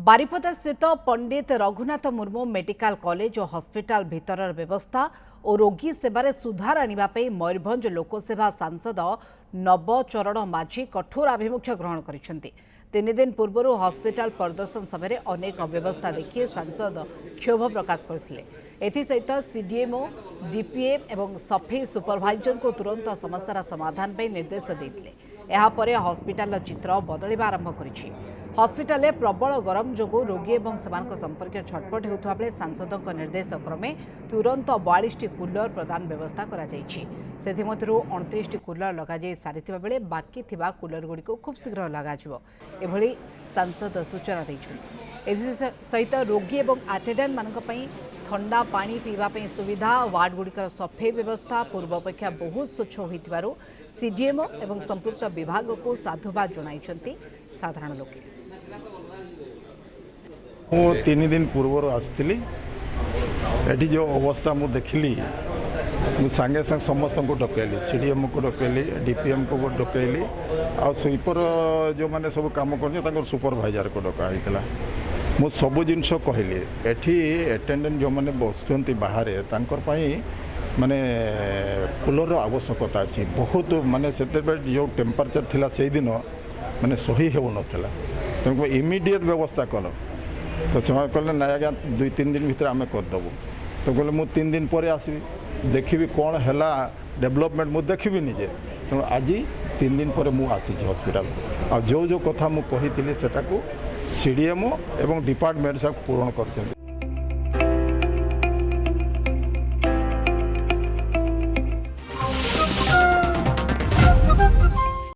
बारिपदा स्थित Pandit Raghunath Murmu medical college और hospital भितर व्यवस्था और रोगी सेवार सुधार आने मयूरभंज लोकसेवा सांसद नवचरण माझी कठोर आभिमुख्य ग्रहण कर तीन दिन पूर्व हॉस्पिटल परिदर्शन समय अनेक अव्यवस्था देखि सांसद क्षोभ प्रकाश करते एसहित सीडीएमओ डीपीएम और सफेई सुपरभाइजर को तुरंत समस्यार समाधान निर्देश देते यापर हॉस्पिटल चित्र बदलवा आरंभ कर हॉस्पिटल प्रबल गरम जो रोगी और संपर्क छटपट होता बेले सांसदों निर्देश क्रमे तुरंत 42 कूलर प्रदान व्यवस्था से 29 कूलर लगे सारी बेले बाकी थिबा कूलर गुड़ी खूब शीघ्र लगे सांसद सूचना देते सहित रोगी और आटेडेंट मान ठंडा पानी पीवाई सुविधा वार्ड गुड़िकर सफेई व्यवस्था पूर्व अपेक्षा बहुत स्वच्छ हो सीडीएमओ और संपृक्त विभाग को साधुवाद जनाई साधारण लोके मु 3 दिन पूर्व आसती एटी जो अवस्था मु देखली मु सांगे सांग समस्त को डकैली सीडीएम को डकैली डीपीएम को डकैली आ स्वीपर जो मैंने सब कम कर सुपरभाइजर को डकाई मु सब जिनस कहली एटी अटेंडेंट जो मैंने बसुँच बाहर माने कूलर आवश्यकता अच्छी बहुत माने से जो टेम्परेचर थिला से दिन माने सही हो नाला तेणु इमिडिएट व्यवस्था कर तो से कहले ना आज्ञा 2-3 दिन भीतर आम करदेबू तो कहले मु 3 दिन पर आसबि देखी कौन है डेवलपमेंट मु देखी निजे तेणु आज 3 दिन पर मु आसी हॉस्पिटल आ जो जो कथा मु कही सीडीएमओ एवं डिपार्टमेंट सब पूरण कर